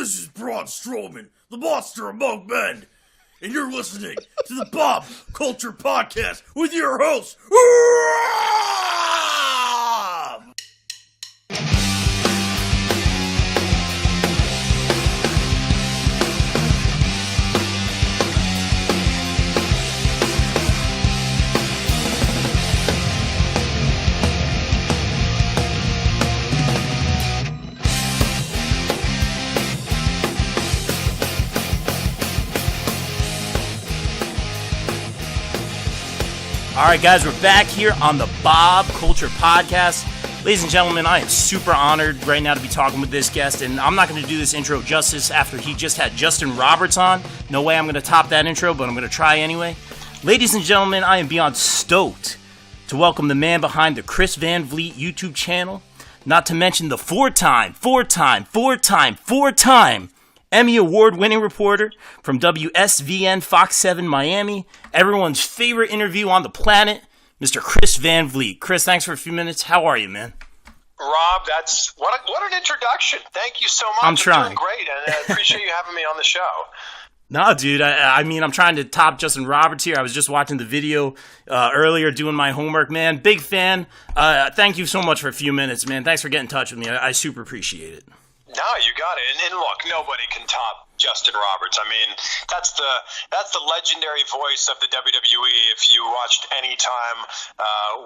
This is Braun Strowman, the monster among men, and you're listening to the Bob Culture Podcast with your host, Rob! All right, guys, we're back here on the Bob Culture Podcast. Ladies and gentlemen, I am super honored right now to be talking with this guest, and I'm not going to do this intro justice after he just had Justin Roberts on. No way I'm going to top that intro, but I'm going to try anyway. Ladies and gentlemen, I am beyond stoked to welcome the man behind the Chris Van Vliet YouTube channel, not to mention the four-time Emmy Award Winning Reporter from WSVN Fox 7 Miami, everyone's favorite interview on the planet, Mr. Chris Van Vliet. Chris, thanks for a few minutes. How are you, man? Rob, that's what an introduction. Thank you so much. I'm trying. Doing great, and I appreciate you having me on the show. No, dude, I mean, I'm trying to top Justin Roberts here. I was just watching the video earlier, doing my homework, man. Big fan. Thank you so much for a few minutes, man. Thanks for getting in touch with me. I super appreciate it. No, you got it. And look, nobody can top Justin Roberts. I mean, that's the legendary voice of the WWE. If you watched any time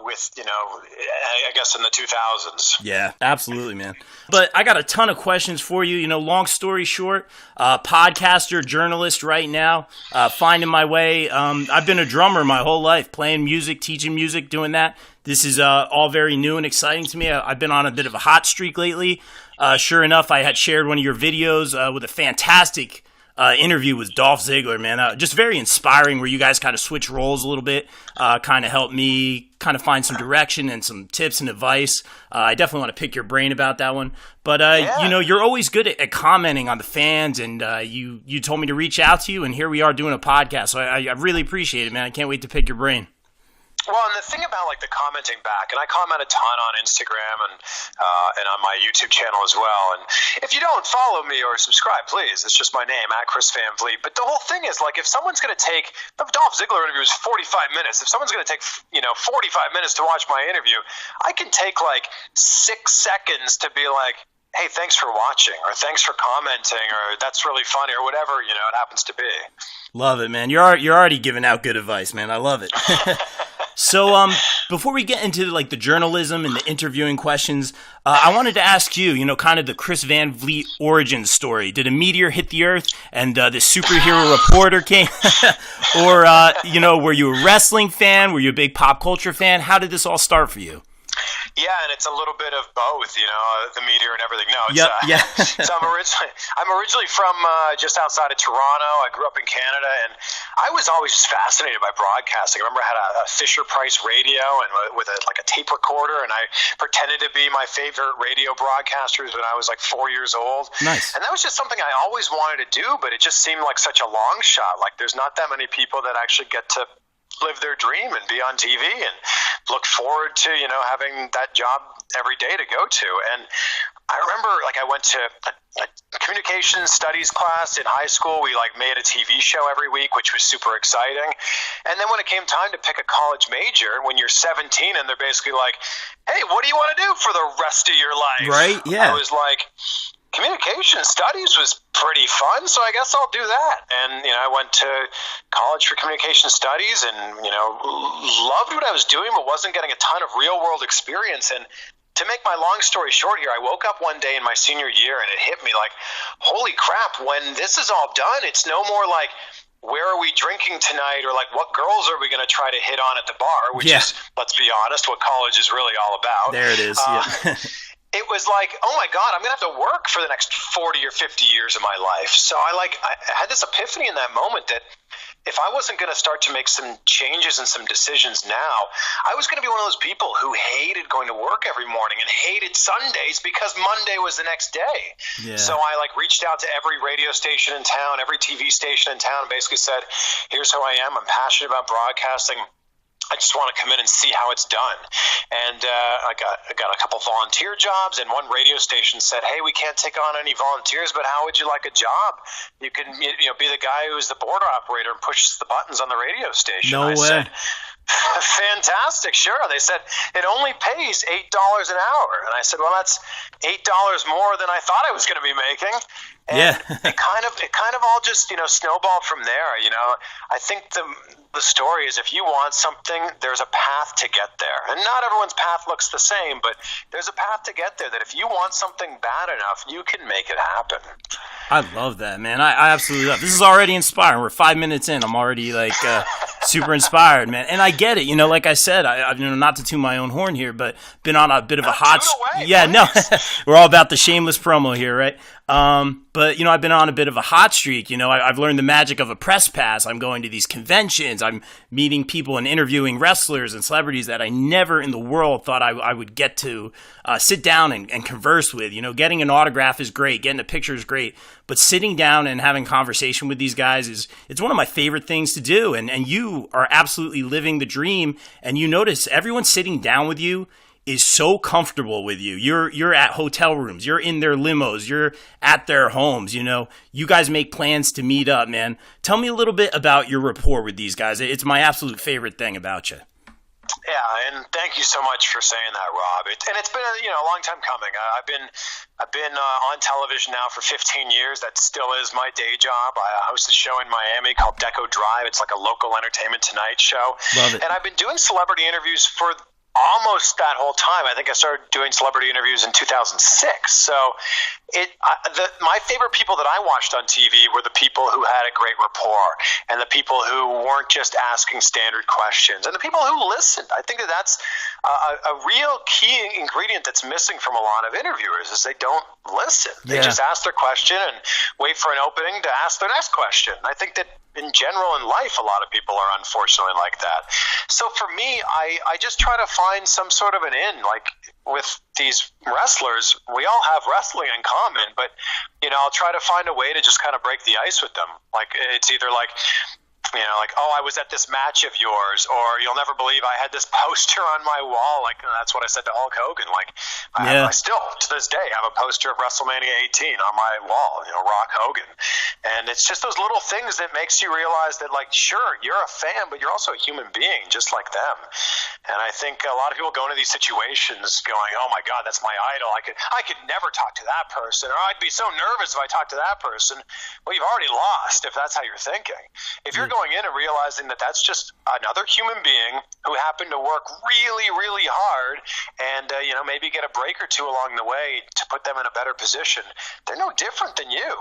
with, I guess in the 2000s. Yeah, absolutely, man. But I got a ton of questions for you. Long story short, podcaster, journalist right now, finding my way. I've been a drummer my whole life, playing music, teaching music, doing that. This is all very new and exciting to me. I've been on a bit of a hot streak lately. Sure enough, I had shared one of your videos with a fantastic interview with Dolph Ziggler, man. Just very inspiring, where you guys kind of switch roles a little bit, kind of help me kind of find some direction and some tips and advice. I definitely want to pick your brain about that one. But, you're always good at commenting on the fans, and you told me to reach out to you, and here we are doing a podcast. So I really appreciate it, man. I can't wait to pick your brain. Well, and the thing about the commenting back, and I comment a ton on Instagram and on my YouTube channel as well. And if you don't follow me or subscribe, please, it's just my name, @Chris Van Vliet. But the whole thing is, if someone's going to take the Dolph Ziggler interview is 45 minutes. If someone's going to take 45 minutes to watch my interview, I can take 6 seconds to be like, hey, thanks for watching, or thanks for commenting, or that's really funny, or whatever it happens to be. Love it, man. You're already giving out good advice, man. I love it. So, before we get into the journalism and the interviewing questions, I wanted to ask you, kind of the Chris Van Vliet origin story. Did a meteor hit the earth and this superhero reporter came? Or, were you a wrestling fan? Were you a big pop culture fan? How did this all start for you? Yeah, and it's a little bit of both, the meteor and everything. No, it's, yeah. So I'm originally from just outside of Toronto. I grew up in Canada, and I was always fascinated by broadcasting. I remember I had a Fisher Price radio and with a tape recorder, and I pretended to be my favorite radio broadcasters when I was 4 years old. Nice. And that was just something I always wanted to do, but it just seemed like such a long shot. There's not that many people that actually get to live their dream and be on TV, and look forward to, having that job every day to go to. And I remember I went to a communication studies class in high school. We made a TV show every week, which was super exciting. And then when it came time to pick a college major, when you're 17 and they're basically like, hey, what do you want to do for the rest of your life? Right. Yeah. I was like, communication studies was pretty fun, so I guess I'll do that. And, I went to college for communication studies and, loved what I was doing, but wasn't getting a ton of real world experience. And to make my long story short here, I woke up one day in my senior year and it hit me holy crap, when this is all done, it's no more where are we drinking tonight, or what girls are we going to try to hit on at the bar, which is, let's be honest, what college is really all about. There it is. Yeah. It was oh my God, I'm going to have to work for the next 40 or 50 years of my life. So I had this epiphany in that moment that if I wasn't going to start to make some changes and some decisions now, I was going to be one of those people who hated going to work every morning and hated Sundays because Monday was the next day. Yeah. So I reached out to every radio station in town, every TV station in town, and basically said, here's who I am. I'm passionate about broadcasting. I just want to come in and see how it's done. And I got a couple volunteer jobs, and one radio station said, "Hey, we can't take on any volunteers, but how would you like a job? You can be the guy who's the board operator and pushes the buttons on the radio station." No way. Said, fantastic, sure. They said it only pays $8 an hour, and I said, well, that's $8 more than I thought I was going to be making. And it kind of all just snowballed from there. I think the story is, if you want something, there's a path to get there, and not everyone's path looks the same, but there's a path to get there. That if you want something bad enough, you can make it happen. I love that, man. I absolutely love it. This is already inspiring. We're 5 minutes in. I'm already super inspired, man. And I get it. Like I said, I not to toot my own horn here, but been on a bit of a hot. We're all about the shameless promo here, right? But I've been on a bit of a hot streak. I've learned the magic of a press pass. I'm going to these conventions. I'm meeting people and interviewing wrestlers and celebrities that I never in the world thought I would get to sit down and converse with. Getting an autograph is great. Getting a picture is great. But sitting down and having conversation with these guys it's one of my favorite things to do. And you are absolutely living the dream. And you notice everyone sitting down with you is so comfortable with you. You're at hotel rooms. You're in their limos. You're at their homes. You guys make plans to meet up, man. Tell me a little bit about your rapport with these guys. It's my absolute favorite thing about you. Yeah, and thank you so much for saying that, Rob. It's been a long time coming. I've been on television now for 15 years. That still is my day job. I host a show in Miami called Deco Drive. It's like a local entertainment Tonight show. Love it. And I've been doing celebrity interviews for almost that whole time. I think I started doing celebrity interviews in 2006. So my favorite people that I watched on TV were the people who had a great rapport, and the people who weren't just asking standard questions, and the people who listened. I think that's a real key ingredient that's missing from a lot of interviewers, is they don't listen. They just ask their question and wait for an opening to ask their next question. I think that in general in life, a lot of people are unfortunately like that. So for me, I just try to find some sort of an in. Like with these wrestlers, we all have wrestling in common, but I'll try to find a way to just kind of break the ice with them. Like it's either like, oh, I was at this match of yours, or you'll never believe I had this poster on my wall. Like, that's what I said to Hulk Hogan. Like, I still, to this day, have a poster of WrestleMania 18 on my wall, Rock Hogan. And it's just those little things that makes you realize that, like, sure, you're a fan, but you're also a human being just like them. And I think a lot of people go into these situations going, oh my God, that's my idol. I could never talk to that person, or I'd be so nervous if I talked to that person. Well, you've already lost if that's how you're thinking. If you're going in and realizing that that's just another human being who happened to work really, really hard and, maybe get a break or two along the way to put them in a better position, they're no different than you.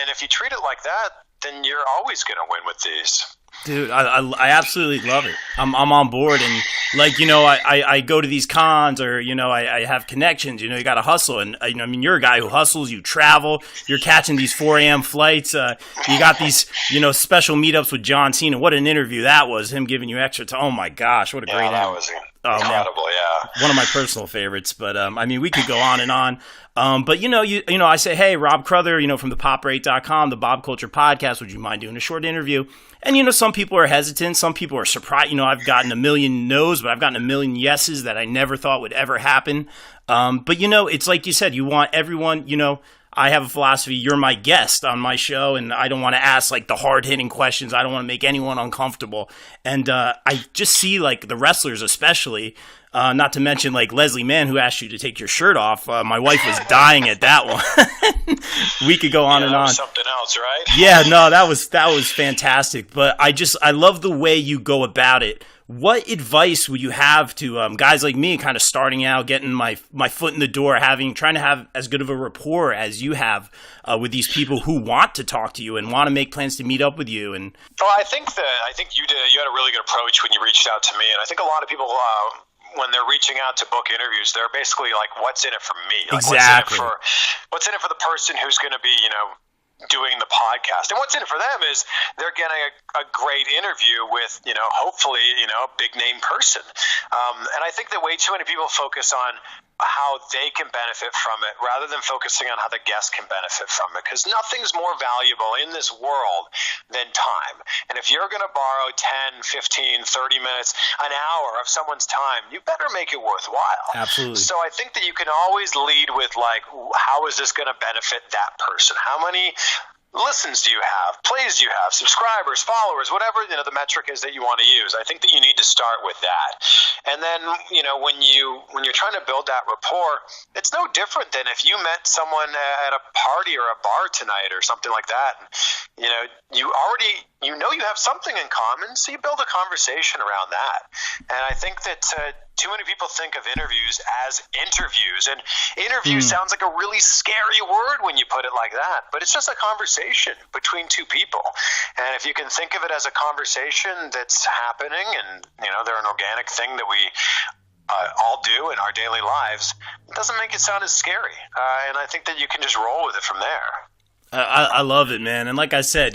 And if you treat it like that, then you're always going to win with these. Dude, I absolutely love it. I'm on board, and I go to these cons, or I have connections. You got to hustle, and you're a guy who hustles. You travel. You're catching these 4 a.m. flights. You got these special meetups with John Cena. What an interview that was! Him giving you extra time. Oh my gosh, what a great! That was incredible. Yeah, one of my personal favorites. But we could go on and on. But I say, hey, Rob Cruther, from the poprate.com, the Bob Culture Podcast, would you mind doing a short interview? And some people are hesitant, some people are surprised. I've gotten a million no's, but I've gotten a million yeses that I never thought would ever happen. But it's like you said, you want everyone, I have a philosophy, you're my guest on my show, and I don't want to ask like the hard-hitting questions. I don't want to make anyone uncomfortable. And I just see like the wrestlers especially, not to mention like Leslie Mann, who asked you to take your shirt off. My wife was dying at that one. We could go on and on. Something else, right? Yeah, no, that was fantastic. But I love the way you go about it. What advice would you have to guys like me, kind of starting out, getting my foot in the door, trying to have as good of a rapport as you have with these people who want to talk to you and want to make plans to meet up with you? And I think you had a really good approach when you reached out to me, and I think a lot of people. When they're reaching out to book interviews, they're basically like, "What's in it for me? Like, exactly. What's in it for the person who's going to be, doing the podcast?" And what's in it for them is they're getting a great interview with, hopefully, a big name person. And I think that way too many people focus on how they can benefit from it rather than focusing on how the guest can benefit from it, because nothing's more valuable in this world than time. And if you're going to borrow 10, 15, 30 minutes, an hour of someone's time, you better make it worthwhile. Absolutely. So I think that you can always lead with, like, how is this going to benefit that person? How many listens do you have, plays do you have, subscribers, followers, whatever, the metric is that you want to use. I think that you need to start with that. And then, when you're trying to build that rapport, it's no different than if you met someone at a party or a bar tonight or something like that. And, you have something in common, so you build a conversation around that. And I think that too many people think of interviews as interviews, and interview sounds like a really scary word when you put it like that, but it's just a conversation between two people. And if you can think of it as a conversation that's happening, and they're an organic thing that we all do in our daily lives, it doesn't make it sound as scary. And I think that you can just roll with it from there. I love it, man. And like I said,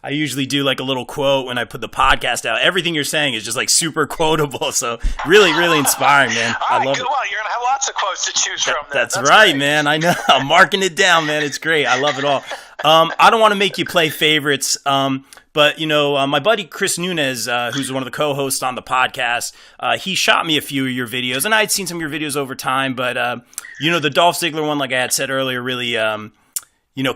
I usually do like a little quote when I put the podcast out. Everything you're saying is just like super quotable. So really, really inspiring, man. I love it. Well, you're going to have lots of quotes to choose from. That's right, great. Man. I know. I'm marking it down, man. It's great. I love it all. I don't want to make you play favorites. But, my buddy Chris Nunez, who's one of the co-hosts on the podcast, he shot me a few of your videos. And I had seen some of your videos over time. But, the Dolph Ziggler one, like I had said earlier, really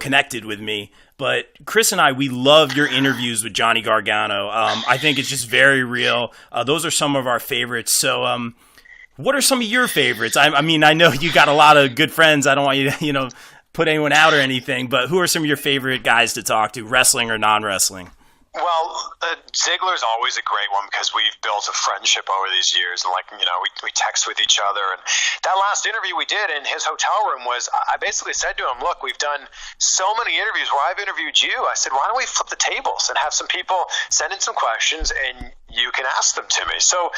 connected with me. But Chris and we love your interviews with Johnny Gargano. I think it's just very real. Those are some of our favorites. So what are some of your favorites? I mean, I know you got a lot of good friends. I don't want you to, put anyone out or anything, but who are some of your favorite guys to talk to, wrestling or non-wrestling? Well, Ziggler's always a great one because we've built a friendship over these years, and we text with each other. And that last interview we did in his hotel room was, I basically said to him, look, we've done so many interviews where I've interviewed you. I said, why don't we flip the tables and have some people send in some questions and you can ask them to me. So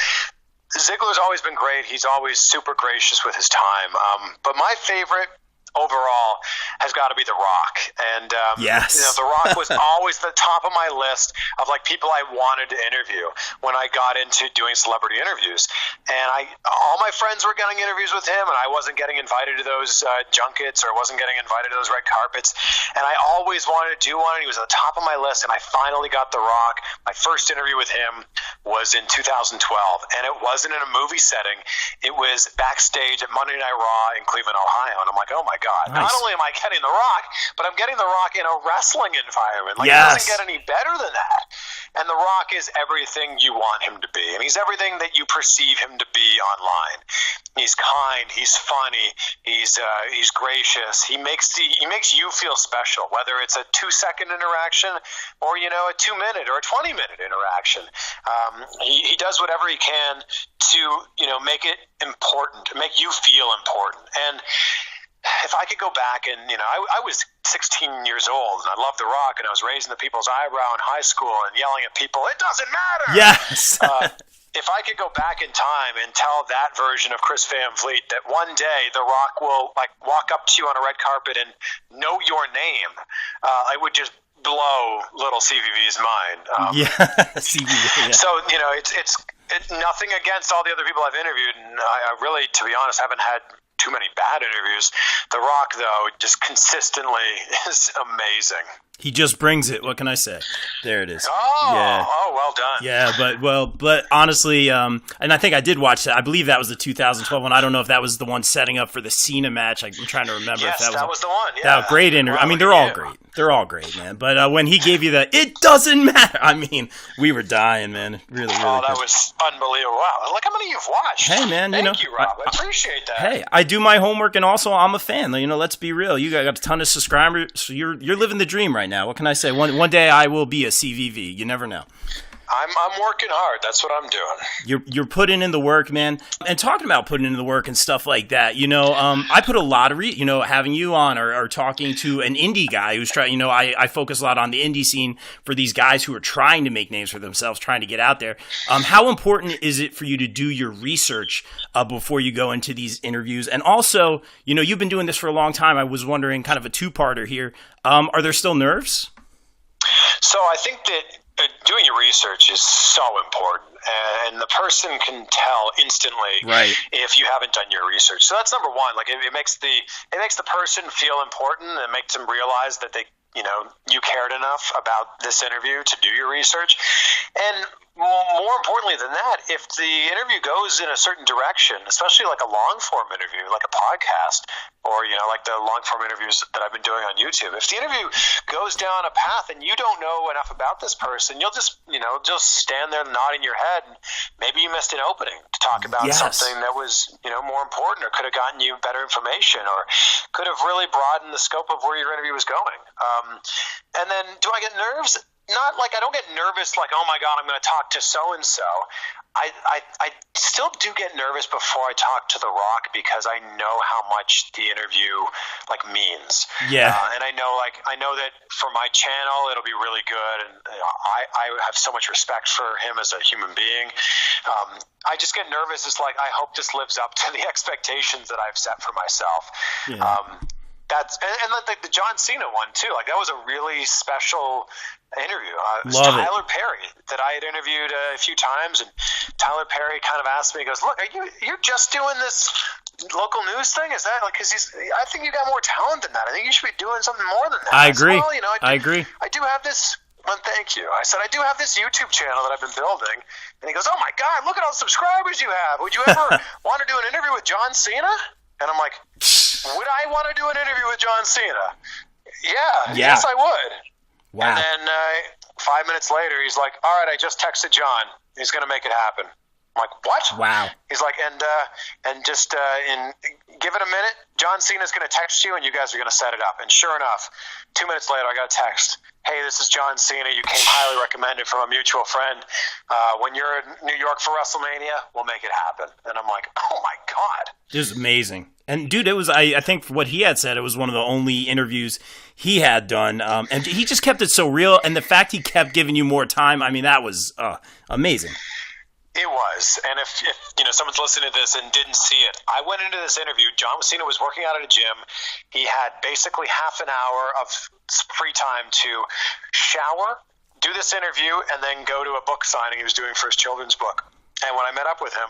Ziggler's always been great. He's always super gracious with his time. But my favorite overall has got to be The Rock. And yes. The Rock was always the top of my list of people I wanted to interview when I got into doing celebrity interviews. And all my friends were getting interviews with him, and I wasn't getting invited to those junkets, or wasn't getting invited to those red carpets. And I always wanted to do one, and he was at the top of my list, and I finally got The Rock. My first interview with him was in 2012, and it wasn't in a movie setting. It was backstage at Monday Night Raw in Cleveland, Ohio. And I'm like, oh my God, nice. Not only am I getting The Rock, but I'm getting The Rock in a wrestling environment. Yes. It doesn't get any better than that. And The Rock is everything you want him to be. And he's everything that you perceive him to be online. He's kind, he's funny, he's gracious. He makes you feel special, whether it's a 2-second interaction or, a 2-minute or a 20-minute interaction. He does whatever he can to, make it important, make you feel important. And if I could go back and, I was 16 years old and I loved The Rock and I was raising the people's eyebrow in high school and yelling at people, it doesn't matter. Yes. If I could go back in time and tell that version of Chris Van Vliet that one day The Rock will walk up to you on a red carpet and know your name, I would just blow little CVV's mind. CVV. Yeah. So, it's nothing against all the other people I've interviewed, and I really, to be honest, haven't had too many bad interviews. The Rock, though, just consistently is amazing. He just brings it. What can I say? There it is. Oh, yeah. Well done. Yeah, but honestly, and I think I did watch that. I believe that was the 2012 one. I don't know if that was the one setting up for the Cena match. I'm trying to remember yes, if that was the one. Yeah, great interview. I mean, they're all great. They're all great, man. But when he gave you that, it doesn't matter. I mean, we were dying, man. Really, really. Oh, that was unbelievable. Wow, look how many you've watched. Hey, man, Thank you, Rob. I appreciate that. Hey, I do my homework, and also I'm a fan. Let's be real. You got a ton of subscribers. So you're living the dream right now. What can I say? One day I will be a CVV. You never know. I'm working hard. That's what I'm doing. You're putting in the work, man. And talking about putting in the work and stuff like that, I put a lot of having you on or talking to an indie guy who's trying. I focus a lot on the indie scene for these guys who are trying to make names for themselves, trying to get out there. How important is it for you to do your research before you go into these interviews? And also, you've been doing this for a long time. I was wondering, kind of a two-parter here. Are there still nerves? So I think that doing your research is so important. and the person can tell instantly Right. if you haven't done your research. So that's number one. Like it makes the person feel important, and makes them realize that you cared enough about this interview to do your research. And more importantly than that, if the interview goes in a certain direction, especially like a long form interview, like a podcast, or like the long form interviews that I've been doing on YouTube, if the interview goes down a path and you don't know enough about this person, you'll just stand there nodding your head, and maybe you missed an opening to talk about something that was more important, or could have gotten you better information, or could have really broadened the scope of where your interview was going. And then, do I get nerves? Not like I don't get nervous like, oh my God, I'm going to talk to so-and-so. I still do get nervous before I talk to The Rock, because I know how much the interview means. Yeah. And I know that for my channel, it'll be really good. And I have so much respect for him as a human being. I just get nervous. It's like, I hope this lives up to the expectations that I've set for myself. Yeah. That's the John Cena one too. Like, that was a really special interview. It was Love it. Tyler Perry that I had interviewed a few times, and Tyler Perry kind of asked me, he goes, "Look, you're just doing this local news thing? Is that like?" Because I think you got more talent than that. I think you should be doing something more than that. I agree. Said, well, I agree. I do have this. Well, thank you. I said, I do have this YouTube channel that I've been building. And he goes, "Oh my God, look at all the subscribers you have. Would you ever want to do an interview with John Cena?" And I'm like, would I want to do an interview with John Cena? Yeah. Yes, I would. Wow. And then 5 minutes later, he's like, "All right, I just texted John. He's going to make it happen." I'm like, "What?" Wow. He's like, and just give it a minute. John Cena's going to text you, and you guys are going to set it up. And sure enough, 2 minutes later, I got a text. "Hey, this is John Cena. You came highly recommended from a mutual friend. When you're in New York for WrestleMania, we'll make it happen." And I'm like, oh my God. It was amazing. And dude, it was, I think what he had said, it was one of the only interviews he had done. And he just kept it so real. And the fact he kept giving you more time, I mean, that was amazing. It was. And if someone's listening to this and didn't see it, I went into this interview. John Cena was working out at a gym. He had basically half an hour of free time to shower, do this interview, and then go to a book signing he was doing for his children's book. And when I met up with him,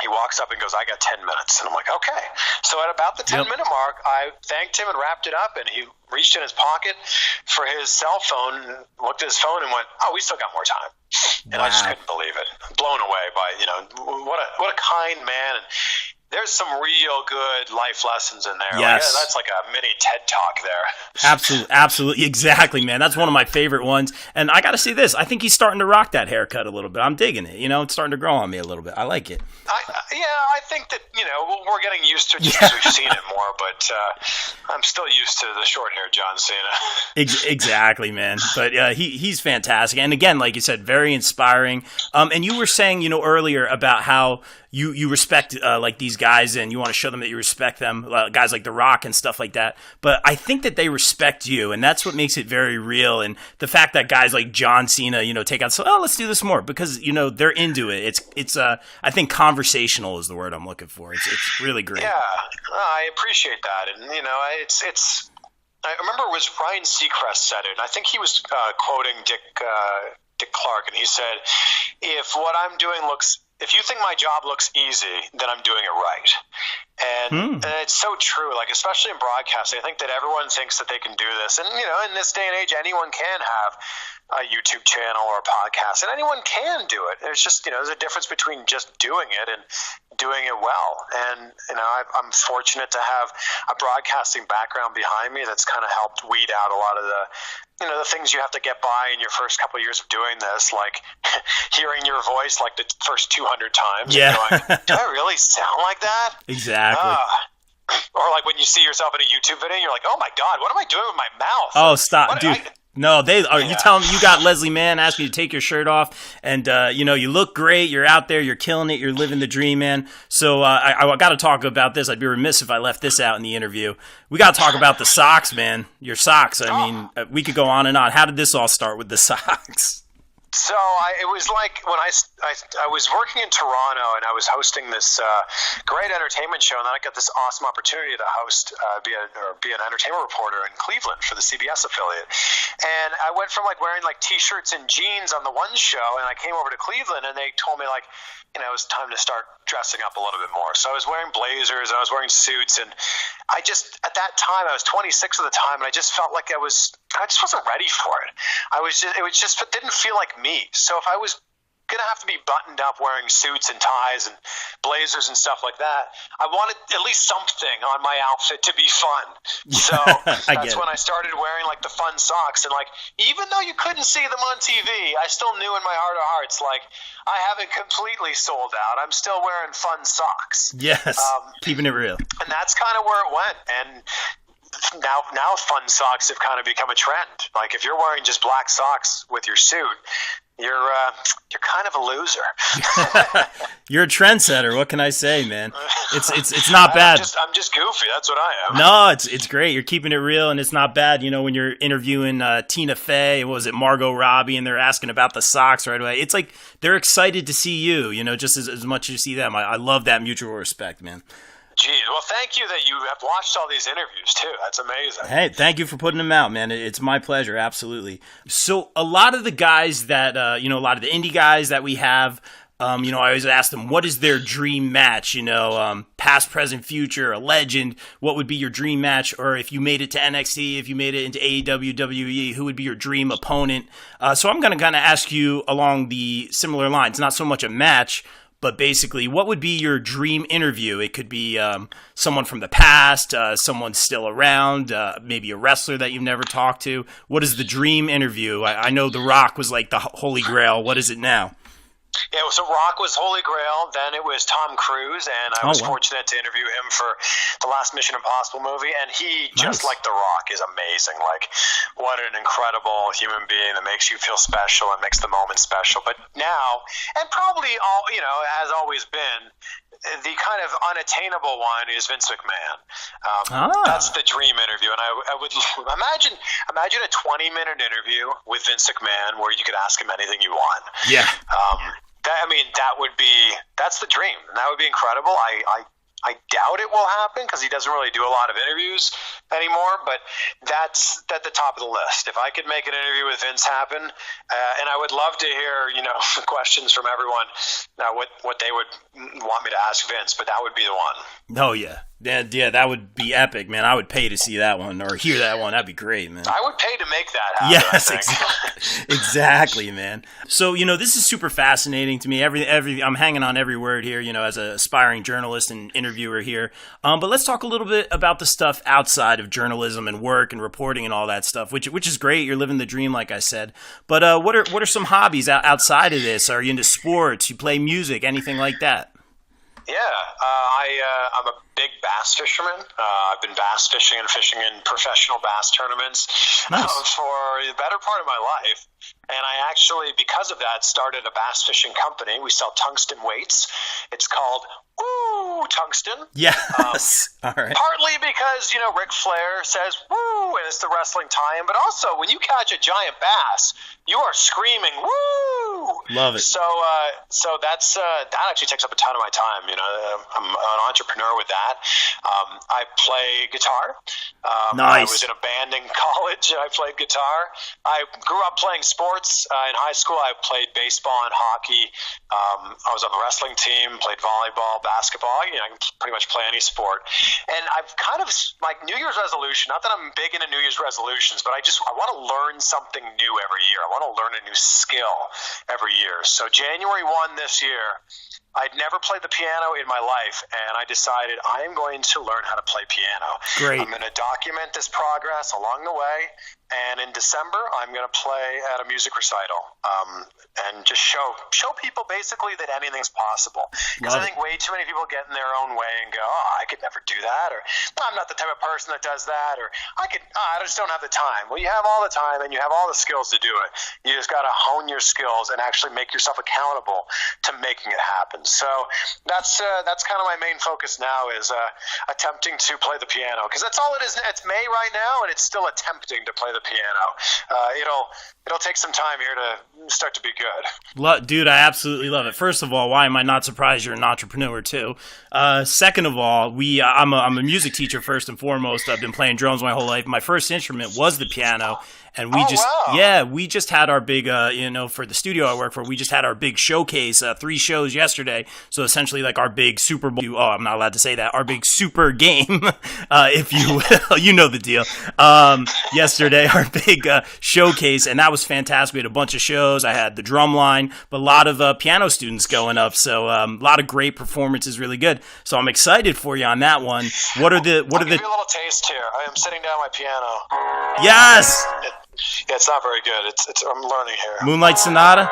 he walks up and goes, "I got 10 minutes. And I'm like, okay. So at about the 10-minute mark, I thanked him and wrapped it up, and he reached in his pocket for his cell phone, and looked at his phone and went, "Oh, we still got more time." And I just couldn't believe it. Blown away by, what a kind man. And there's some real good life lessons in there. Yes. Like, that's like a mini TED Talk there. Absolutely, exactly, man. That's one of my favorite ones. And I got to say this. I think he's starting to rock that haircut a little bit. I'm digging it. It's starting to grow on me a little bit. I like it. I think that, we're getting used to it just because we've seen it more, but I'm still used to the short-haired John Cena. Exactly, man. But he's fantastic. And again, like you said, very inspiring. And you were saying, earlier about how you respect like these guys, and you want to show them that you respect them, guys like The Rock and stuff like that. But I think that they respect you, and that's what makes it very real. And the fact that guys like John Cena, take out, let's do this more, because they're into it. It's I think conversational is the word I'm looking for. It's really great. Yeah, I appreciate that, and it's. I remember it was Ryan Seacrest said it. I think he was quoting Dick Clark, and he said, "If you think my job looks easy, then I'm doing it right." And it's so true, like, especially in broadcasting. I think that everyone thinks that they can do this. And, in this day and age, anyone can have a YouTube channel or a podcast, and anyone can do it. There's just, there's a difference between just doing it and doing it well. And, I'm fortunate to have a broadcasting background behind me that's kind of helped weed out a lot of the things you have to get by in your first couple of years of doing this, like hearing your voice like the first 200 times. Yeah. And going, do I really sound like that? Exactly. Or like when you see yourself in a YouTube video, you're like, oh my God, what am I doing with my mouth? Oh, stop, dude. No, you tell them you got Leslie Mann asking you to take your shirt off, and you look great. You're out there, you're killing it, you're living the dream, man. So I got to talk about this. I'd be remiss if I left this out in the interview. We got to talk about the socks, man. Your socks. I mean, we could go on and on. How did this all start with the socks? So it was like when I was working in Toronto and I was hosting this great entertainment show, and then I got this awesome opportunity to host, be an entertainment reporter in Cleveland for the CBS affiliate. And I went from like wearing like T-shirts and jeans on the one show, and I came over to Cleveland, and they told me like, it was time to start dressing up a little bit more. So I was wearing blazers, and I was wearing suits, and I just, at that time, I was 26 at the time, and I just felt like I just wasn't ready for it. It didn't feel like me. So if I was going to have to be buttoned up wearing suits and ties and blazers and stuff like that, I wanted at least something on my outfit to be fun. So that's when I started wearing like the fun socks. And like, even though you couldn't see them on TV, I still knew in my heart of hearts, like, I haven't completely sold out. I'm still wearing fun socks. Yes, keeping it real. And that's kind of where it went. And now fun socks have kind of become a trend. Like if you're wearing just black socks with your suit, you're kind of a loser. You're a trendsetter. What can I say, man? It's not bad. I'm just goofy. That's what I am. No, it's great. You're keeping it real, and it's not bad. When you're interviewing Tina Fey, what was it, Margot Robbie, and they're asking about the socks right away. It's like they're excited to see you. Just as much as you see them. I love that mutual respect, man. Gee, well, thank you that you have watched all these interviews, too. That's amazing. Hey, thank you for putting them out, man. It's my pleasure, absolutely. So a lot of the guys that, a lot of the indie guys that we have, I always ask them, what is their dream match? Past, present, future, a legend. What would be your dream match? Or if you made it to NXT, if you made it into AEW, WWE, who would be your dream opponent? So I'm going to kind of ask you along the similar lines, not so much a match, but basically, what would be your dream interview? It could be someone from the past, someone still around, maybe a wrestler that you've never talked to. What is the dream interview? I know The Rock was like the holy grail. What is it now? Yeah, so Rock was Holy Grail. Then it was Tom Cruise, and I was fortunate to interview him for the last Mission Impossible movie. And he, just like The Rock, is amazing. Like, what an incredible human being that makes you feel special and makes the moment special. But now, and probably has always been, the kind of unattainable one is Vince McMahon. That's the dream interview. And I would imagine a 20-minute interview with Vince McMahon where you could ask him anything you want. Yeah. That's the dream. And that would be incredible. I doubt it will happen because he doesn't really do a lot of interviews anymore, but that's at the top of the list. If I could make an interview with Vince happen, and I would love to hear, questions from everyone, what they would want me to ask Vince, but that would be the one. Oh, yeah. Yeah, that would be epic, man. I would pay to see that one or hear that one. That'd be great, man. I would pay to make that happen. Yes, exactly, man. So, this is super fascinating to me. I'm hanging on every word here, as an aspiring journalist and interviewer here. But let's talk a little bit about the stuff outside of journalism and work and reporting and all that stuff, which is great. You're living the dream, like I said. But what are some hobbies outside of this? Are you into sports? You play music? Anything like that? Yeah, I'm a big bass fisherman. I've been bass fishing and fishing in professional bass tournaments for the better part of my life. And I actually, because of that, started a bass fishing company. We sell tungsten weights. It's called Tungsten. Yes. All right. Partly because, Ric Flair says, woo, and it's the wrestling tie-in. But also, when you catch a giant bass, you are screaming, woo! Love it. So that's that actually takes up a ton of my time. I'm an entrepreneur with that. I play guitar. Nice. I was in a band in college. I played guitar. I grew up playing sports. In high school, I played baseball and hockey. I was on the wrestling team, played volleyball, basketball. I can pretty much play any sport. And I've kind of, like, New Year's resolution, not that I'm big into New Year's resolutions, but I want to learn something new every year. I want to learn a new skill every year. So January 1 this year, I'd never played the piano in my life, and I decided I am going to learn how to play piano. Great. I'm going to document this progress along the way, and in December, I'm going to play at a music recital and just show people basically that anything's possible. Because I think way too many people get in their own way and go, I could never do that, or I'm not the type of person that does that, or I just don't have the time. Well, you have all the time, and you have all the skills to do it. You just got to hone your skills and actually make yourself accountable to making it happen. So that's kind of my main focus now is attempting to play the piano, because that's all it is. It's May right now, and it's still attempting to play the the piano. It'll take some time here to start to be good. Dude, I absolutely love it. First of all, why am I not surprised you're an entrepreneur too? Second of all, I'm a music teacher first and foremost. I've been playing drums my whole life. My first instrument was the piano. And we just had our big, for the studio I work for, we just had our big showcase, 3 shows yesterday. So essentially like our big Super Bowl, I'm not allowed to say that, our big super game, if you will, you know the deal. Yesterday, our big showcase, and that was fantastic. We had a bunch of shows. I had the drum line, but a lot of piano students going up. So a lot of great performances, really good. So I'm excited for you on that one. I'll give you a little taste here. I am sitting down my piano. Yes! Yeah, it's not very good. I'm learning here. Moonlight Sonata?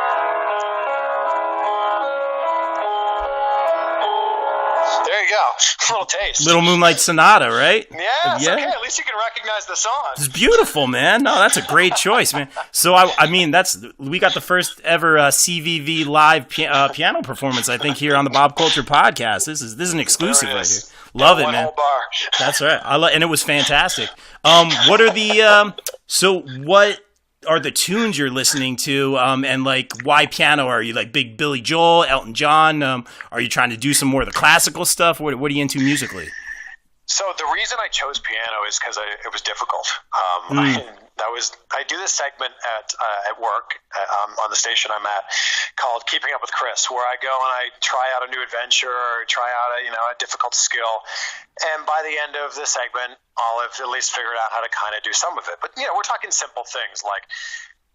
There you go. A little taste. Little Moonlight Sonata, right? Yeah, okay. At least you can recognize the song. It's beautiful, man. No, that's a great choice, man. So, we got the first ever CVV live piano performance, I think, here on the Bob Culture podcast. This is an exclusive right here. Love it, man. Whole bar. That's right. And it was fantastic. What are the tunes you're listening to? And like, why piano? Are you like big Billy Joel, Elton John? Are you trying to do some more of the classical stuff? What are you into musically? So the reason I chose piano is because it was difficult. I do this segment at work on the station I'm at called Keeping Up with Krus, where I go and I try out a new adventure, or try out a difficult skill, and by the end of the segment, I'll have at least figured out how to kind of do some of it. But we're talking simple things like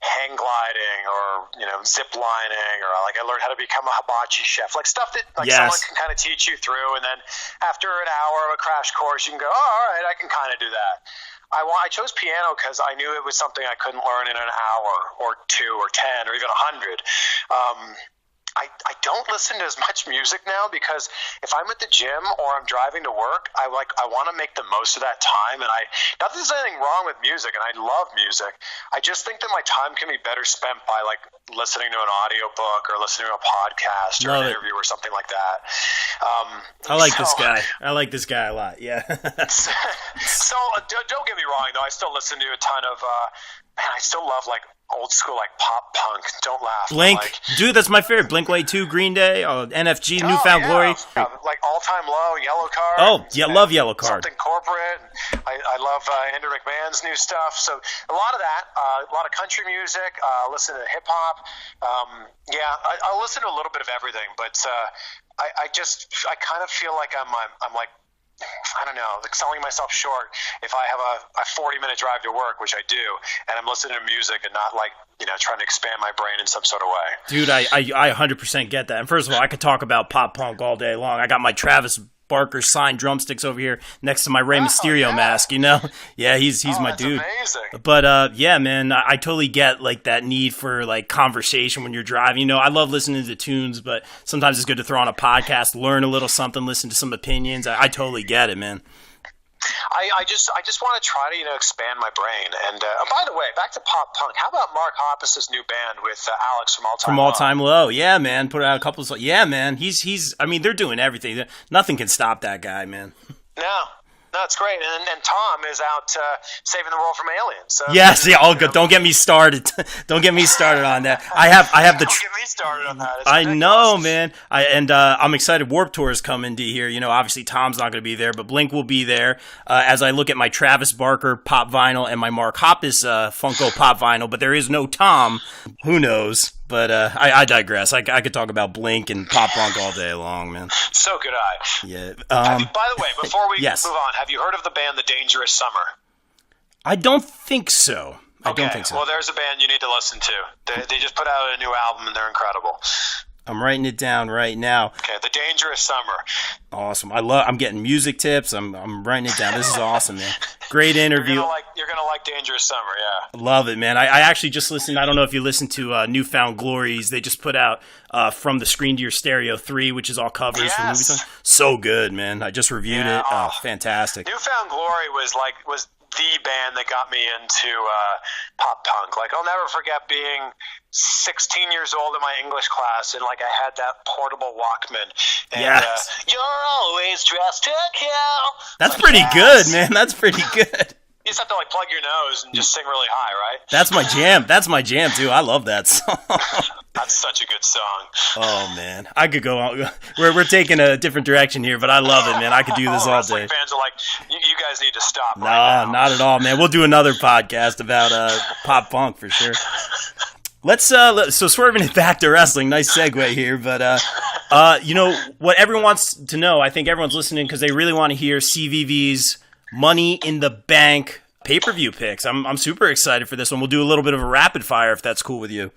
hang gliding or zip lining, or like I learned how to become a hibachi chef, like stuff that someone can kind of teach you through, and then after an hour of a crash course you can go, all right, I can kind of do that. I chose piano because I knew it was something I couldn't learn in an hour or 2 or 10 or even 100. I don't listen to as much music now because if I'm at the gym or I'm driving to work, I want to make the most of that time. And not that there's anything wrong with music, and I love music. I just think that my time can be better spent by like listening to an audiobook or listening to a podcast or an interview or something like that. I like this guy. I like this guy a lot. Yeah. So don't get me wrong, though. I still listen to a ton of. I still love like old school like pop punk. Don't laugh. Blink, dude, that's my favorite. Blink 182, Green Day, NFG, Newfound Glory. Like All Time Low, Yellow Card. Oh, yeah, love Yellow Card. Something corporate. I love Andrew McMahon's new stuff. So a lot of that, a lot of country music. Listen to hip hop. I'll listen to a little bit of everything, but I kind of feel like I'm like, I don't know, like selling myself short if I have a 40-minute drive to work, which I do, and I'm listening to music and not like, trying to expand my brain in some sort of way. Dude, I 100% get that. And first of all, I could talk about pop punk all day long. I got my Travis Barker signed drumsticks over here next to my Rey Mysterio mask, Yeah, he's my dude. Amazing. But man, I totally get like that need for like conversation when you're driving. I love listening to tunes, but sometimes it's good to throw on a podcast, learn a little something, listen to some opinions. I totally get it, man. I just want to try to expand my brain. And by the way, back to pop punk. How about Mark Hoppus's new band with Alex from All Time Low? Yeah, man, put out a couple of. Yeah, man, he's. I mean, they're doing everything. Nothing can stop that guy, man. No, it's great. And Tom is out saving the world from aliens. So, yes, yeah, all good. Don't get me started. Don't get me started on that. I have the. Don't get me started on that. I know, man. I'm excited. Warped Tour is coming to here. Obviously Tom's not going to be there, but Blink will be there. As I look at my Travis Barker pop vinyl and my Mark Hoppus Funko pop vinyl, but there is no Tom. Who knows? But I digress. I could talk about Blink and pop punk all day long, man. So could I. Yeah. By the way, before we yes. move on, have you heard of the band The Dangerous Summer? I don't think so. I don't think so. Well, there's a band you need to listen to. They just put out a new album, and they're incredible. I'm writing it down right now. Okay, The Dangerous Summer. Awesome. I'm getting music tips. I'm writing it down. This is awesome, man. Great interview. You're gonna like Dangerous Summer, yeah. Love it, man. I actually just listened. I don't know if you listened to Newfound Glories. They just put out From the Screen to Your Stereo 3, which is all covers from movies. So good, man. I just reviewed it. Oh, fantastic. Newfound Glory was the band that got me into pop punk. Like, I'll never forget being 16 years old in my English class, and like I had that portable Walkman. And, you're always dressed to kill. That's pretty good, man. That's pretty good. just have to like plug your nose and just sing really high, right? That's my jam. That's my jam too. I love that song. That's such a good song. Oh man, I could go on. We're taking a different direction here, but I love it, man. I could do this all day. Fans are like, you guys need to stop. Nah, right now. not at all, man. We'll do another podcast about pop punk for sure. So swerving it back to wrestling, nice segue here, but you know what everyone wants to know. I think everyone's listening because they really want to hear CVV's Money in the Bank pay-per-view picks. I'm super excited for this one. We'll do a little bit of a rapid fire if that's cool with you.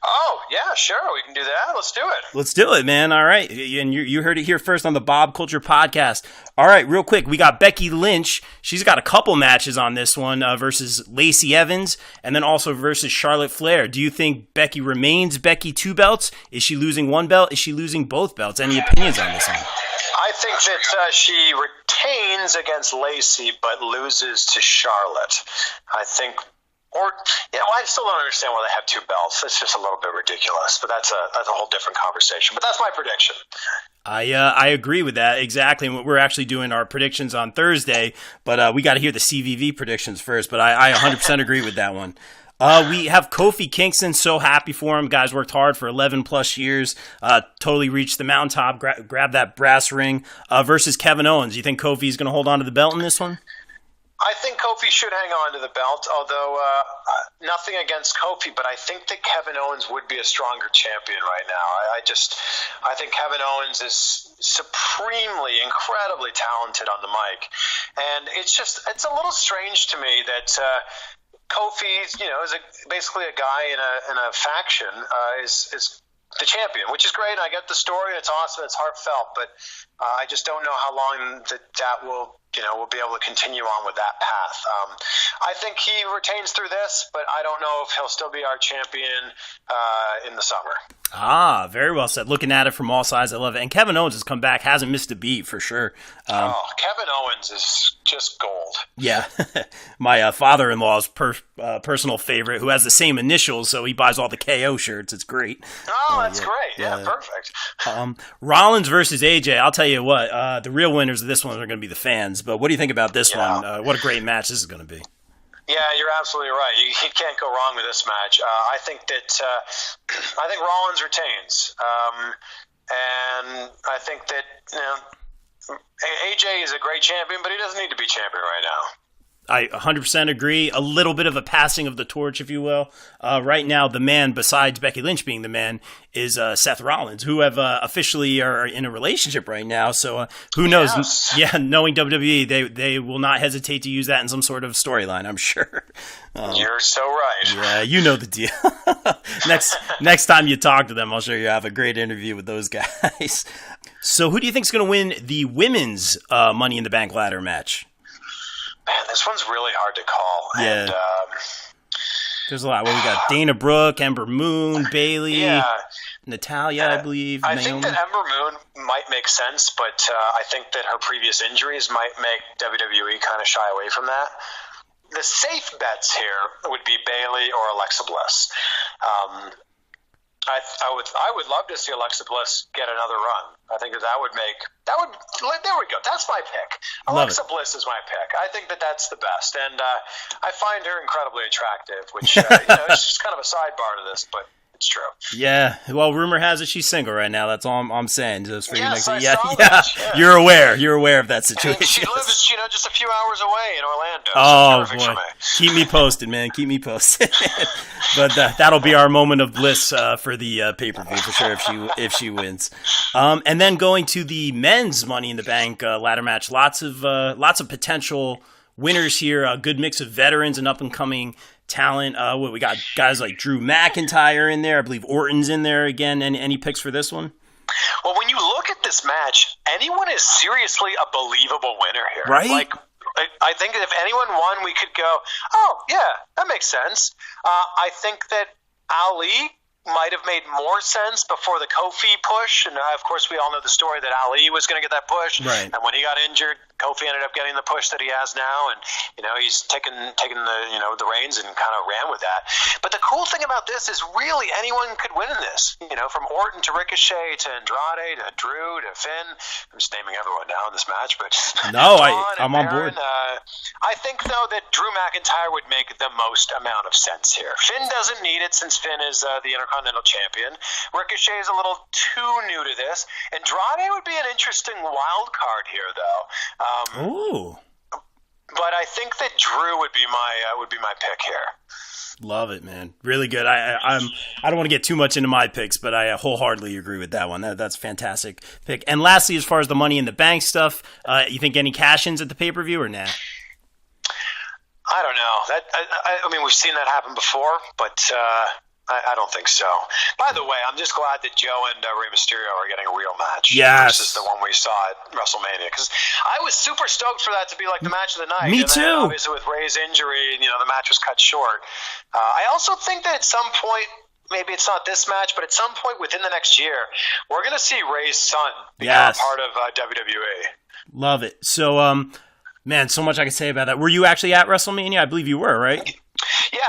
Oh, yeah, sure. We can do that. Let's do it. Let's do it, man. All right. And you heard it here first on the Bob Culture Podcast. All right, real quick. We got Becky Lynch. She's got a couple matches on this one versus Lacey Evans and then also versus Charlotte Flair. Do you think Becky remains Becky 2 belts? Is she losing 1 belt? Is she losing both belts? Any opinions on this one? I think that she retains against Lacey but loses to Charlotte. I think... I still don't understand why they have 2 belts. It's just a little bit ridiculous, but that's a whole different conversation. But that's my prediction. I agree with that exactly. We're actually doing our predictions on Thursday, but we got to hear the CVV predictions first. But I 100% agree with that one. We have Kofi Kingston. So happy for him. Guys worked hard for 11 plus years. Totally reached the mountaintop. Grab that brass ring versus Kevin Owens. You think Kofi's going to hold on to the belt in this one? I think Kofi should hang on to the belt, although nothing against Kofi, but I think that Kevin Owens would be a stronger champion right now. I think Kevin Owens is supremely, incredibly talented on the mic, and it's a little strange to me that Kofi, is basically a guy in a faction, is the champion, which is great. I get the story. It's awesome. It's heartfelt, but I just don't know how long that will be able to continue on with that path. I think he retains through this, but I don't know if he'll still be our champion in the summer. Ah, very well said. Looking at it from all sides, I love it. And Kevin Owens has come back, hasn't missed a beat for sure. Kevin Owens is just gold. Yeah. My father-in-law's personal favorite, who has the same initials, so he buys all the KO shirts. It's great. Oh, that's great. Yeah, perfect. Rollins versus AJ. I'll tell you what, the real winners of this one are going to be the fans. But what do you think about this one? What a great match this is going to be. Yeah, you're absolutely right. You can't go wrong with this match. I think Rollins retains, and I think that AJ is a great champion, but he doesn't need to be champion right now. I 100% agree. A little bit of a passing of the torch, if you will. Right now, the man, besides Becky Lynch being the man, is Seth Rollins, who have officially are in a relationship right now. So who knows? Yes. Yeah, knowing WWE, they will not hesitate to use that in some sort of storyline, I'm sure. You're so right. Yeah, you know the deal. Next time you talk to them, I'll sure you have a great interview with those guys. So who do you think is going to win the women's Money in the Bank ladder match? Man, this one's really hard to call. Yeah. And, there's a lot. Well, we got Dana Brooke, Ember Moon, Bayley, Natalya, I believe. I think that Ember Moon might make sense, but I think that her previous injuries might make WWE kind of shy away from that. The safe bets here would be Bayley or Alexa Bliss. I would love to see Alexa Bliss get another run. I think that would there we go. That's my pick. Alexa Bliss is my pick. I think that that's the best, and I find her incredibly attractive, which it's just kind of a sidebar to this, but it's true. Yeah. Well, rumor has it she's single right now. That's all I'm saying. Just for yes, you I yeah, saw yeah. that. Yeah. You're aware of that situation. And she lives, just a few hours away in Orlando. Oh so boy, keep me posted, man. Keep me posted. But that'll be our moment of bliss for the pay-per-view for sure if she wins. And then going to the men's Money in the Bank ladder match, lots of potential winners here. A good mix of veterans and up and coming talent. We got guys like Drew McIntyre in there. I believe Orton's in there again. Any picks for this one? Well, when you look at this match, anyone is seriously a believable winner here. Right? Like, I think that if anyone won, we could go, oh, yeah, that makes sense. I think that Ali might have made more sense before the Kofi push. And, of course, we all know the story that Ali was going to get that push. Right. And when he got injured, Kofi ended up getting the push that he has now, and he's taken the reins and kind of ran with that. But the cool thing about this is really anyone could win in this. From Orton to Ricochet to Andrade to Drew to Finn. I'm just naming everyone now in this match, but no, I'm on board. I think though that Drew McIntyre would make the most amount of sense here. Finn doesn't need it since Finn is the Intercontinental Champion. Ricochet is a little too new to this. Andrade would be an interesting wild card here, though. Ooh. But I think that Drew would be my pick here. Love it, man. Really good. I don't want to get too much into my picks, but I wholeheartedly agree with that one. That's a fantastic pick. And lastly, as far as the Money in the Bank stuff, you think any cash-ins at the pay-per-view or nah? I don't know. I mean, we've seen that happen before, but I don't think so. By the way, I'm just glad that Joe and Rey Mysterio are getting a real match. Yes. Versus the one we saw at WrestleMania. Because I was super stoked for that to be like the match of the night. Me too. Then, obviously, with Rey's injury, the match was cut short. I also think that at some point, maybe it's not this match, but at some point within the next year, we're going to see Rey's son become part of WWE. Love it. So, man, so much I could say about that. Were you actually at WrestleMania? I believe you were, right? Yeah,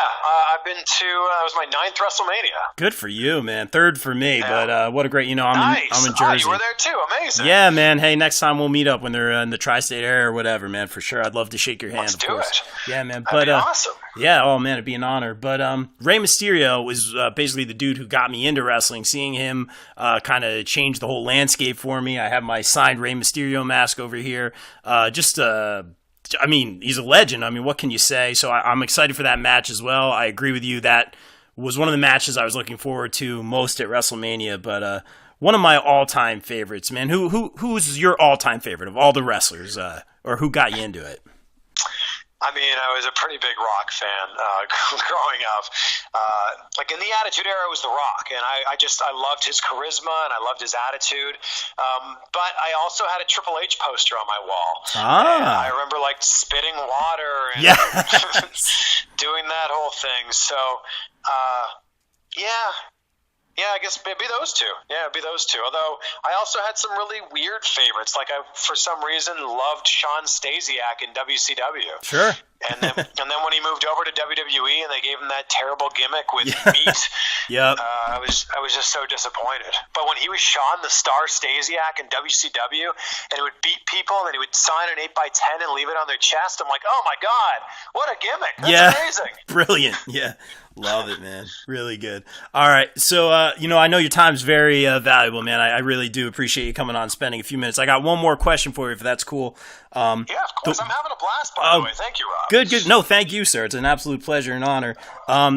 I've been to, it was my 9th WrestleMania. Good for you, man. 3rd for me, but what a great, I'm in Jersey. Oh, you were there too. Amazing. Yeah, man. Hey, next time we'll meet up when they're in the tri-state area or whatever, man, for sure. I'd love to shake your hand, Let's of do course. it. Yeah, man. That'd be awesome. Yeah, oh, man, it'd be an honor. But Rey Mysterio was basically the dude who got me into wrestling. Seeing him kind of change the whole landscape for me. I have my signed Rey Mysterio mask over here. I mean, he's a legend. I mean, what can you say? So I'm excited for that match as well. I agree with you. That was one of the matches I was looking forward to most at WrestleMania, but one of my all-time favorites, man. Who's your all-time favorite of all the wrestlers, or who got you into it? I mean, I was a pretty big Rock fan growing up. Like in the Attitude Era, it was The Rock, and I loved his charisma and I loved his attitude. But I also had a Triple H poster on my wall. And I remember like spitting water and doing that whole thing. So, yeah, I guess it'd be those two. Yeah, it'd be those two. Although I also had some really weird favorites. Like I, for some reason, loved Sean Stasiak in WCW. Sure. And then when he moved over to WWE and they gave him that terrible gimmick with meat, I was just so disappointed. But when he was Sean the Star Stasiak in WCW and he would beat people and then he would sign an 8x10 and leave it on their chest, I'm like, oh my God, what a gimmick. That's amazing. Brilliant. Yeah. Love it, man. Really good. All right. So, I know your time's very valuable, man. I really do appreciate you coming on, spending a few minutes. I got one more question for you, if that's cool. Yeah, of course. I'm having a blast, by the way. Thank you, Rob. Good. No, thank you, sir. It's an absolute pleasure and honor.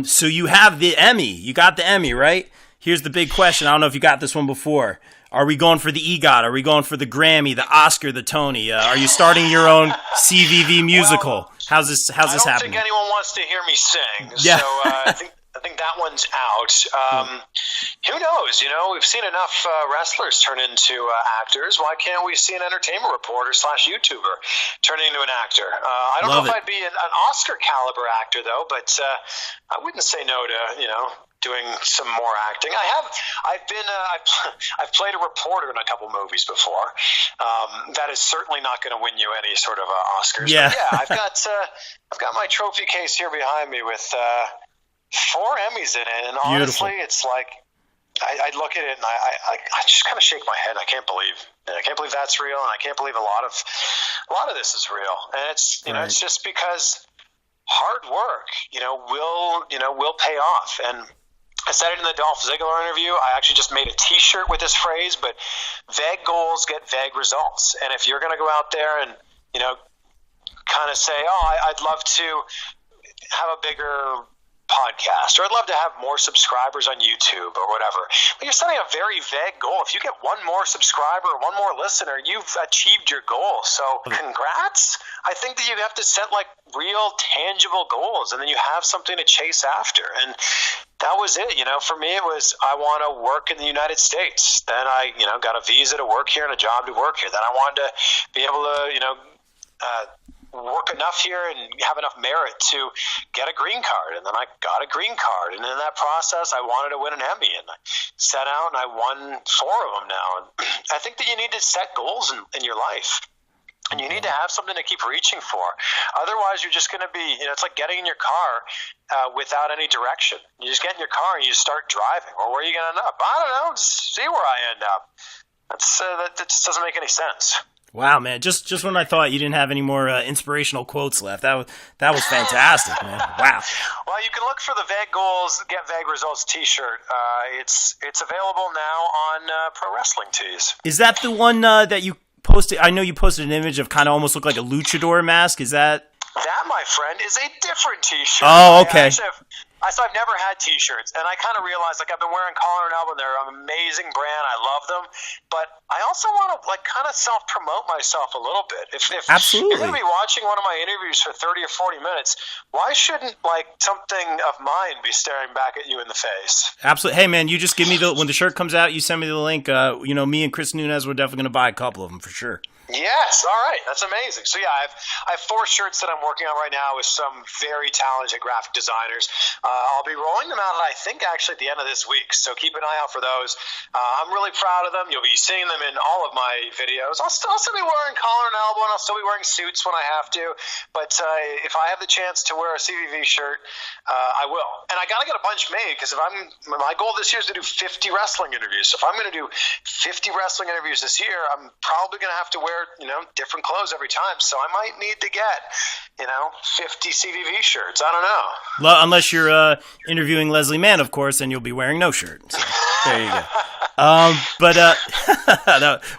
So you have the Emmy. You got the Emmy, right? Here's the big question. I don't know if you got this one before. Are we going for the EGOT? Are we going for the Grammy, the Oscar, the Tony? Are you starting your own CVV musical? Well, how's this happening? I don't think anyone wants to hear me sing, yeah. So I think that one's out. Who knows? We've seen enough wrestlers turn into actors. Why can't we see an entertainment reporter / YouTuber turn into an actor? I don't know if I'd be an Oscar caliber actor though, but I wouldn't say no to doing some more acting. I've played a reporter in a couple movies before. That is certainly not going to win you any sort of Oscars. Yeah. But yeah, I've got my trophy case here behind me with 4 Emmys in it, and honestly, it's like I look at it and I just kind of shake my head. I can't believe that's real, and I can't believe a lot of this is real. And it's it's just because hard work, will pay off. And I said it in the Dolph Ziggler interview. I actually just made a T-shirt with this phrase, but vague goals get vague results. And if you're going to go out there and, kind of say, I'd love to have a bigger podcast, or I'd love to have more subscribers on YouTube or whatever. But you're setting a very vague goal. If you get one more subscriber or one more listener, you've achieved your goal. So congrats. I think that you have to set like real tangible goals, and then you have something to chase after. And that was it. For me, it was, I want to work in the United States. Then I, got a visa to work here and a job to work here. Then I wanted to be able to, work enough here and have enough merit to get a green card. And then I got a green card. And in that process, I wanted to win an Emmy. And I set out and I won 4 of them now. And I think that you need to set goals in your life. And you need to have something to keep reaching for. Otherwise, you're just going to be, it's like getting in your car without any direction. You just get in your car and you start driving. Well, where are you going to end up? I don't know. Just see where I end up. That just doesn't make any sense. Wow, man! Just when I thought you didn't have any more inspirational quotes left, that was fantastic, man. Wow. Well, you can look for the Vague Goals, Get Vague Results T-shirt. It's available now on Pro Wrestling Tees. Is that the one that you posted? I know you posted an image of kind of almost look like a luchador mask. Is that? That, my friend, is a different T-shirt. Oh, okay. I've never had T-shirts, and I kind of realized, I've been wearing Collar and Elbow. They're an amazing brand. I love them, but I also want to kind of self-promote myself a little bit. If Absolutely. you're going to be watching one of my interviews for 30 or 40 minutes, why shouldn't something of mine be staring back at you in the face? Absolutely. Hey, man, you just give me when the shirt comes out, you send me the link. Me and Chris Nunez, we're definitely going to buy a couple of them for sure. Yes, all right, that's amazing. So yeah, I have 4 shirts that I'm working on right now with some very talented graphic designers. I'll be rolling them out, I think, actually at the end of this week. So keep an eye out for those. I'm really proud of them. You'll be seeing them in all of my videos. I'll still be wearing collar and elbow, and I'll still be wearing suits when I have to. But if I have the chance to wear a CVV shirt, I will. And I got to get a bunch made, because my goal this year is to do 50 wrestling interviews. So if I'm going to do 50 wrestling interviews this year, I'm probably going to have to wear different clothes every time. So I might need to get 50 CVV shirts. I don't know. Unless you're interviewing Leslie Mann, of course, and you'll be wearing no shirt. So, there you go.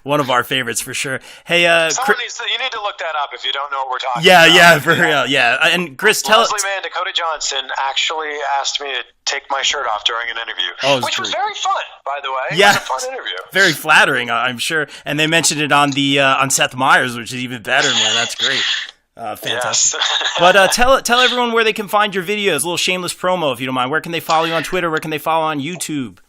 One of our favorites for sure. Hey, you need to look that up if you don't know what we're talking about. Yeah, for real. Yeah, and Chris, Leslie Mann, Dakota Johnson actually asked me to take my shirt off during an interview, which was very fun, by the way. Yeah, it was a fun interview. Very flattering, I'm sure. And they mentioned it on on Seth Meyers, which is even better, man. That's great. Fantastic. Yes. But tell everyone where they can find your videos. A little shameless promo, if you don't mind. Where can they follow you on Twitter? Where can they follow on YouTube?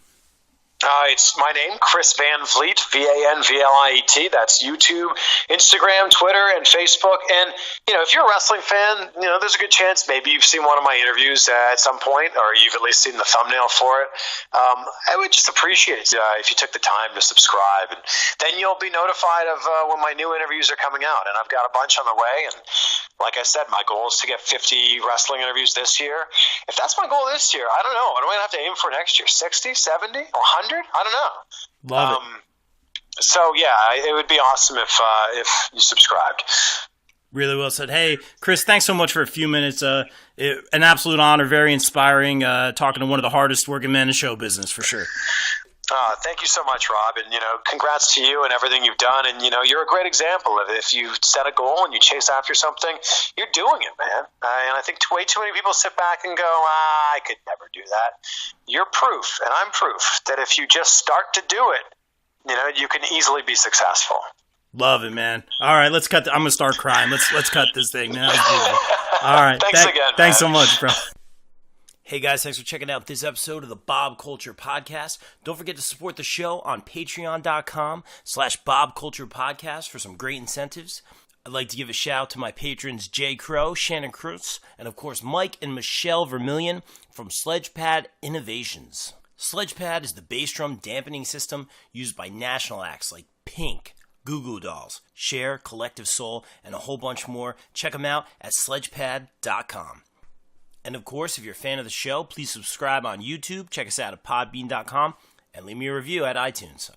It's my name, Chris Van Vliet, VanVliet. That's YouTube, Instagram, Twitter, and Facebook. And, if you're a wrestling fan, there's a good chance maybe you've seen one of my interviews at some point, or you've at least seen the thumbnail for it. I would just appreciate it if you took the time to subscribe. And then you'll be notified of when my new interviews are coming out. And I've got a bunch on the way. And like I said, my goal is to get 50 wrestling interviews this year. If that's my goal this year, I don't know. What do I have to aim for next year? 60, 70, 100? I don't know. Love it. So yeah, it would be awesome if you subscribed. Really well said. Hey, Chris, thanks so much for a few minutes. An absolute honor, very inspiring. Talking to one of the hardest working men in show business for sure. Thank you so much, Rob, and congrats to you and everything you've done. And you're a great example of if you set a goal and you chase after something, you're doing it, man. And I think way too many people sit back and go, I could never do that. You're proof, and I'm proof that if you just start to do it, you can easily be successful. Love it, man. All right, let's cut. I'm gonna start crying. Let's cut this thing, man. All right, thanks again. Thanks so much, bro. Hey guys, thanks for checking out this episode of the Bob Culture Podcast. Don't forget to support the show on patreon.com/Bob Culture Podcast for some great incentives. I'd like to give a shout out to my patrons JayCrow, Shannon, Krus, and of course Mike and Michelle Vermillion from Sledgepad Innovations. Sledgepad is the bass drum dampening system used by national acts like Pink, Goo Goo Dolls, Cher, Collective Soul, and a whole bunch more. Check them out at sledgepad.com. And of course, if you're a fan of the show, please subscribe on YouTube, check us out at podbean.com, and leave me a review at iTunes.